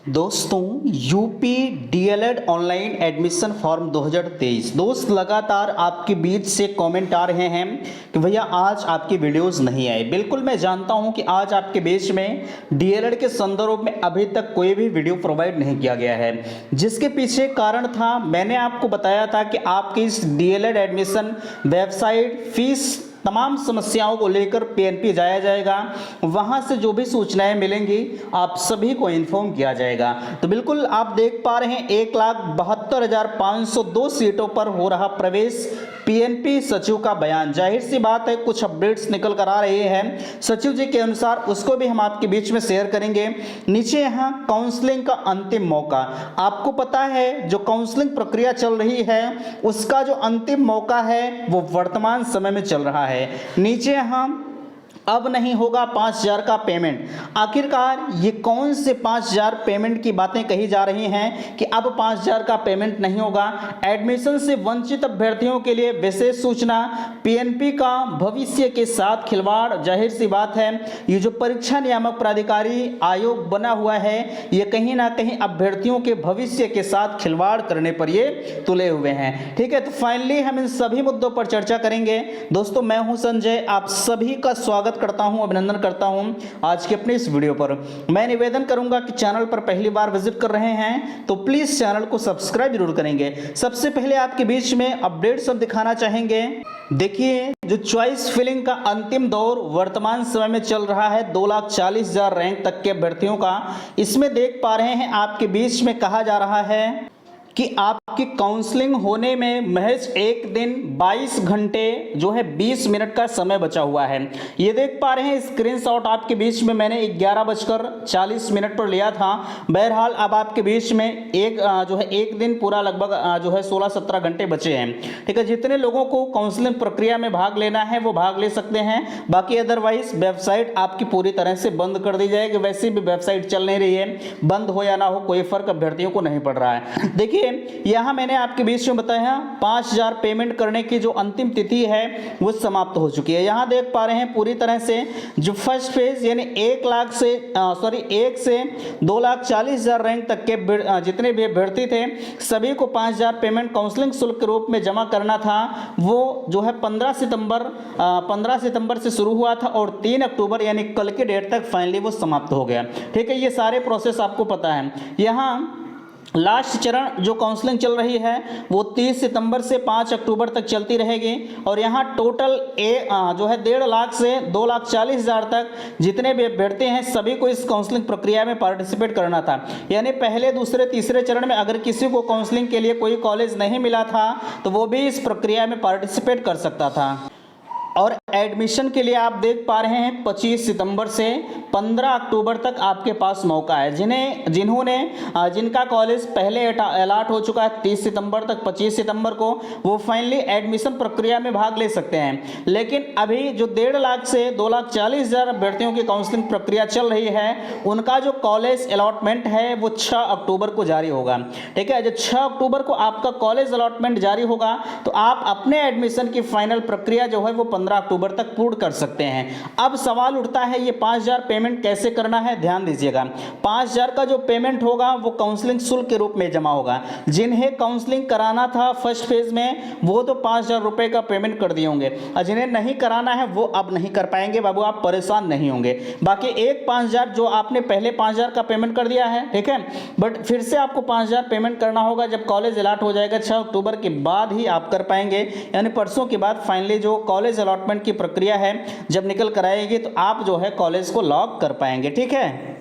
दोस्तों UP DElEd online admission form 2023 दोस्त लगातार आपके बीच से कमेंट आ रहे हैं कि भैया आज आपकी वीडियोस नहीं आए। बिल्कुल मैं जानता हूं कि आज आपके बीच में डीएलएड के संदर्भ में अभी तक कोई भी वीडियो प्रोवाइड नहीं किया गया है, जिसके पीछे कारण था मैंने आपको बताया था कि आपकी इस डीएलएड एडमिशन वेबसाइट फीस तमाम समस्याओं को लेकर पीएनपी जाया जाएगा। वहां से जो भी सूचनाएं मिलेंगी आप सभी को इन्फॉर्म किया जाएगा। तो बिल्कुल आप देख पा रहे हैं 1,72,502 सीटों पर हो रहा प्रवेश। पीएनपी सचिव का बयान, जाहिर सी बात है कुछ अपडेट्स निकल कर आ रहे हैं सचिव जी के अनुसार, उसको भी हम आपके बीच में शेयर करेंगे। नीचे यहाँ काउंसलिंग का अंतिम मौका, आपको पता है जो काउंसलिंग प्रक्रिया चल रही है उसका जो अंतिम मौका है वो वर्तमान समय में चल रहा है। नीचे हम अब नहीं होगा 5,000 का पेमेंट। आखिरकार ये कौन से 5,000 पेमेंट की बातें कही जा रही हैं कि अब 5,000 का पेमेंट नहीं होगा। एडमिशन से वंचित अभ्यर्थियों के लिए विशेष सूचना, पीएनपी का भविष्य के साथ खिलवाड़। जाहिर सी बात है ये जो परीक्षा नियामक प्राधिकारी आयोग बना हुआ है ये कहीं ना कहीं अभ्यर्थियों के भविष्य के साथ खिलवाड़ करने पर ये तुले हुए हैं। ठीक है, तो फाइनली हम इन सभी मुद्दों पर चर्चा करेंगे। दोस्तों मैं हूं संजय, आप सभी का स्वागत करता हूं, अभिनंदन करता हूं आज के अपने इस वीडियो पर। मैं निवेदन करूंगा कि चैनल पर पहली बार विजिट कर रहे हैं तो प्लीज चैनल को सब्सक्राइब जरूर करेंगे। सबसे पहले आपके बीच में अपडेट्स हम दिखाना चाहेंगे। देखिए जो चॉइस फिलिंग का अंतिम दौर वर्तमान समय में चल रहा है 2,40,000 रैंक तक के अभ्यर्थियों का। इसमें देख पा रहे हैं आपके बीच में कहा जा रहा है कि आपकी काउंसलिंग होने में महज एक दिन 22 घंटे जो है 20 मिनट का समय बचा हुआ है। ये देख पा रहे हैं स्क्रीनशॉट आपके बीच में मैंने 11:40 पर लिया था। बहरहाल अब आपके बीच में एक दिन पूरा लगभग जो है 16-17 घंटे बचे हैं। ठीक है, जितने लोगों को काउंसलिंग प्रक्रिया में भाग लेना है वो भाग ले सकते हैं, बाकी अदरवाइज वेबसाइट आपकी पूरी तरह से बंद कर दी जाएगी। वैसे भी वेबसाइट चल नहीं रही है, बंद हो या ना हो कोई फर्क अभ्यर्थियों को नहीं पड़ रहा है। देखिए यहां मैंने आपके बीच में बताया 5,000 पेमेंट करने की जो अंतिम तिथि है वो समाप्त हो चुकी है। यहां देख पा रहे हैं पूरी तरह से जो फर्स्ट फेज यानी 1 से 2,40,000 रैंक तक के जितने भी अभ्यर्थी थे सभी को 5,000 पेमेंट काउंसलिंग शुल्क के रूप में जमा करना था। वो जो है 15 सितंबर से शुरू हुआ था और 3 अक्टूबर यानी कल के डेट तक फाइनली वो समाप्त हो गया। ठीक है, ये सारे प्रोसेस आपको पता है। यहाँ लास्ट चरण जो काउंसलिंग चल रही है वो 30 सितंबर से 5 अक्टूबर तक चलती रहेगी और यहाँ टोटल जो है 1.5 लाख से 2,40,000 तक जितने भी अभ्यर्थी हैं सभी को इस काउंसलिंग प्रक्रिया में पार्टिसिपेट करना था। यानी पहले दूसरे तीसरे चरण में अगर किसी को काउंसलिंग के लिए कोई कॉलेज नहीं मिला था तो वो भी इस प्रक्रिया में पार्टिसिपेट कर सकता था। और एडमिशन के लिए आप देख पा रहे हैं 25 सितंबर से 15 अक्टूबर तक आपके पास मौका है। जिनका कॉलेज पहले अलॉट हो चुका है 30 सितंबर तक 25 सितंबर को वो फाइनली एडमिशन प्रक्रिया में भाग ले सकते हैं। लेकिन अभी जो 1.5 लाख से 2,40,000 अभ्यर्थियों की काउंसलिंग प्रक्रिया चल रही है उनका जो कॉलेज अलॉटमेंट है वो 6 अक्टूबर को जारी होगा। ठीक है, जब 6 अक्टूबर को आपका कॉलेज अलॉटमेंट जारी होगा तो आप अपने एडमिशन की फाइनल प्रक्रिया जो है वो 15 अक्टूबर तक पूर्ण कर सकते हैं। अब सवाल उठता है ये 5,000 पेमेंट कैसे करना है। ध्यान दीजिएगा, 5,000 का जो पेमेंट होगा वो काउंसलिंग शुल्क के रूप में जमा होगा। जिन्हें काउंसलिंग कराना था फर्स्ट फेज में वो तो 5,000 रुपए का पेमेंट कर दिए होंगे और जिन्हें नहीं कराना है वो अब नहीं कर पाएंगे। बाबू आप परेशान नहीं होंगे। बाकी एक 5,000 जो आपने पहले 5,000 का पेमेंट कर दिया है, ठीक है, बट फिर से आपको 5,000 पेमेंट करना होगा जब कॉलेज अलॉट हो जाएगा 6 अक्टूबर के बाद ही आप कर पाएंगे। यानी परसों के बाद फाइनली जो कॉलेज अलॉटमेंट की प्रक्रिया है जब निकल कर आएगी तो आप जो है कॉलेज को लॉक कर पाएंगे। ठीक है,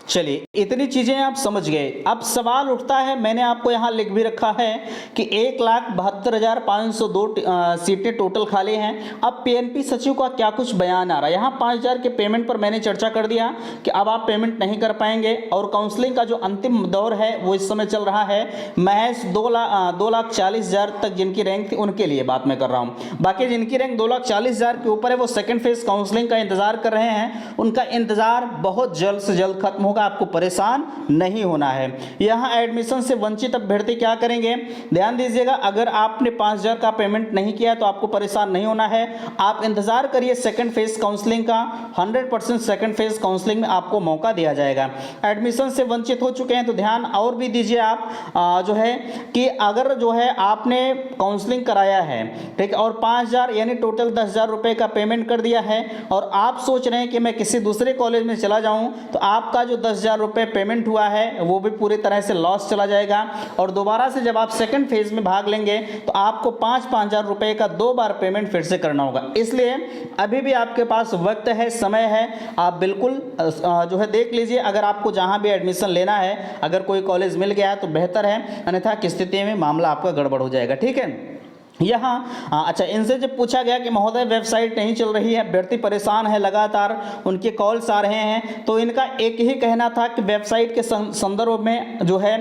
चलिए इतनी चीजें आप समझ गए। अब सवाल उठता है, मैंने आपको यहां लिख भी रखा है कि 1,72,502 सीटें टोटल खाली हैं। अब पीएनपी सचिव का क्या कुछ बयान आ रहा है। यहां 5,000 के पेमेंट पर मैंने चर्चा कर दिया कि अब आप पेमेंट नहीं कर पाएंगे और काउंसलिंग का जो अंतिम दौर है वो इस समय चल रहा है। महज 2,40,000 तक जिनकी रैंक थी उनके लिए बात मैं कर रहा हूं। बाकी जिनकी रैंक 2,40,000 के ऊपर है वो सेकेंड फेज काउंसलिंग का इंतजार कर रहे हैं। उनका इंतजार बहुत जल्द से जल्द खत्म होगा। होगा, आपको परेशान नहीं होना है। यहाँ एडमिशन से वंचित अभ्यर्थी क्या करेंगे, ध्यान दीजिएगा, अगर आपने 5,000 का पेमेंट नहीं किया तो आपको परेशान नहीं होना है। आप इंतजार करिए सेकंड फेज काउंसलिंग का, 100% सेकंड फेज काउंसलिंग में आपको मौका दिया जाएगा। एडमिशन से वंचित हो चुके हैं तो ध्यान और भी दीजिए आप जो है कि अगर जो है आपने काउंसलिंग कराया है, ठीक है, और 5,000 यानी टोटल 10,000 रुपये का पेमेंट कर दिया है और आप सोच रहे हैं कि मैं किसी दूसरे कॉलेज में चला जाऊं, तो आपका जो 10,000 रुपये पेमेंट हुआ है वो भी पूरी तरह से लॉस चला जाएगा। और दोबारा से जब आप सेकंड फेज में भाग लेंगे तो आपको 5,000 रुपये का 2 बार पेमेंट फिर से करना होगा। इसलिए अभी भी आपके पास वक्त है, समय है, आप बिल्कुल जो है देख लीजिए। अगर आपको जहां भी एडमिशन लेना है, अगर कोई कॉलेज मिल गया है तो बेहतर है, अन्यथा किस स्थिति में मामला आपका गड़बड़ हो जाएगा। ठीक है, यहाँ अच्छा, इनसे जब पूछा गया कि महोदय वेबसाइट नहीं चल रही है, अभ्यर्थी परेशान है, लगातार उनके कॉल्स आ रहे हैं, तो इनका एक ही कहना था कि वेबसाइट के संदर्भ में जो है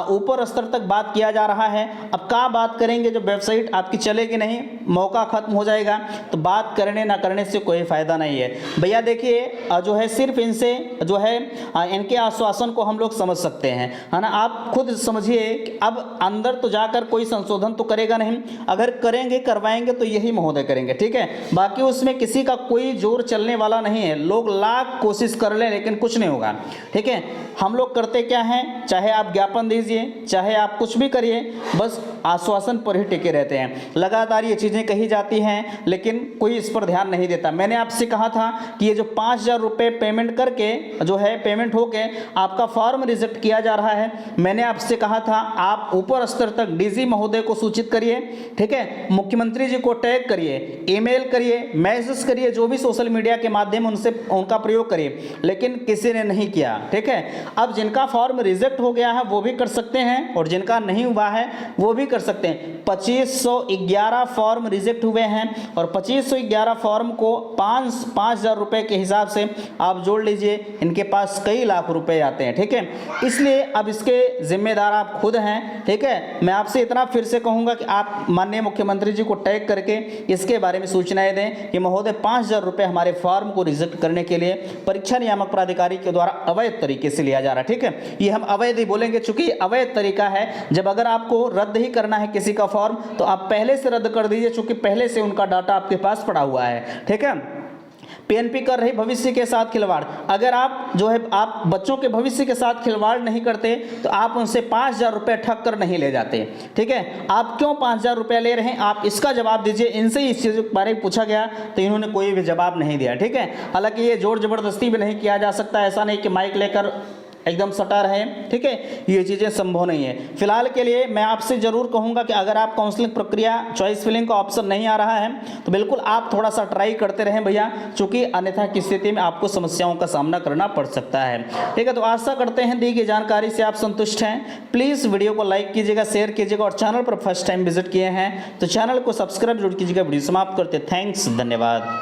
ऊपर स्तर तक बात किया जा रहा है। अब क्या बात करेंगे जब वेबसाइट आपकी चलेगी नहीं, मौका खत्म हो जाएगा, तो बात करने ना करने से कोई फ़ायदा नहीं है। भैया देखिए जो है सिर्फ इनसे जो है इनके आश्वासन को हम लोग समझ सकते हैं, है ना। आप खुद समझिए कि अब अंदर तो जाकर कोई संशोधन तो करेगा नहीं, अगर करेंगे करवाएंगे तो यही महोदय करेंगे। ठीक है, बाकी उसमें किसी का कोई जोर चलने वाला नहीं है। लोग लाख कोशिश कर लें लेकिन कुछ नहीं होगा। ठीक है, हम लोग करते क्या हैं, चाहे आप ज्ञापन दीजिए, चाहे आप कुछ भी करिए, बस आश्वासन पर ही टिके रहते हैं। लगातार ये चीज़ें कही जाती हैं लेकिन कोई इस पर ध्यान नहीं देता। मैंने आपसे कहा था कि ये जो 5,000 रुपये पेमेंट करके जो है पेमेंट होके आपका फॉर्म रिजेक्ट किया जा रहा है, मैंने आपसे कहा था आप ऊपर स्तर तक डीजी महोदय को सूचित करिए। ठीक है, मुख्यमंत्री जी को टैग करिए, ईमेल करिए, मैसेज करिए, जो भी सोशल मीडिया के माध्यम उनसे उनका प्रयोग करिए, लेकिन किसी ने नहीं किया। ठीक है, अब जिनका फॉर्म रिजेक्ट हो गया है वो भी कर सकते हैं और जिनका नहीं हुआ है वो भी कर सकते हैं। 2511 फॉर्म रिजेक्ट हुए हैं और 2511 फॉर्म को 5,000 रुपये के हिसाब से आप जोड़ लीजिए, इनके पास कई लाख रुपए आते हैं। ठीक है, इसलिए अब इसके जिम्मेदार आप खुद हैं। ठीक है, मैं आपसे इतना फिर से कहूँगा कि आप माननीय मुख्यमंत्री जी को टैग करके इसके बारे में सूचनाएं दें कि महोदय 5,000 रुपये हमारे फॉर्म को रिजेक्ट करने के लिए परीक्षा नियामक प्राधिकारी के द्वारा अवैध तरीके से लिया जा रहा है। ठीक है, ये हम अवैध ही बोलेंगे चूंकि अवैध तरीका है। जब अगर आपको रद्द ही करना है किसी का फॉर्म तो आप पहले से रद्द कर दीजिए, चूंकि पहले से उनका डाटा आपके पास पड़ा हुआ है। ठीक है, पीएनपी कर रही भविष्य के साथ खिलवाड़, अगर आप जो है आप बच्चों के भविष्य के साथ खिलवाड़ नहीं करते तो आप उनसे 5,000 रुपये ठग कर नहीं ले जाते। ठीक है, आप क्यों 5,000 रुपये ले रहे हैं, आप इसका जवाब दीजिए। इनसे इस चीज़ के बारे में पूछा गया तो इन्होंने कोई भी जवाब नहीं दिया। ठीक है, हालांकि ये जोर जबरदस्ती भी नहीं किया जा सकता, ऐसा नहीं कि माइक लेकर एकदम सटा रहे। ठीक है, ये चीज़ें संभव नहीं है। फिलहाल के लिए मैं आपसे ज़रूर कहूँगा कि अगर आप काउंसलिंग प्रक्रिया चॉइस फिलिंग का ऑप्शन नहीं आ रहा है तो बिल्कुल आप थोड़ा सा ट्राई करते रहें भैया, चूँकि अन्यथा की स्थिति में आपको समस्याओं का सामना करना पड़ सकता है। ठीक है, तो आशा करते हैं दी गई जानकारी से आप संतुष्ट हैं। प्लीज़ वीडियो को लाइक कीजिएगा, शेयर कीजिएगा और चैनल पर फर्स्ट टाइम विजिट किए हैं तो चैनल को सब्सक्राइब जरूर कीजिएगा। वीडियो समाप्त करते, थैंक्स, धन्यवाद।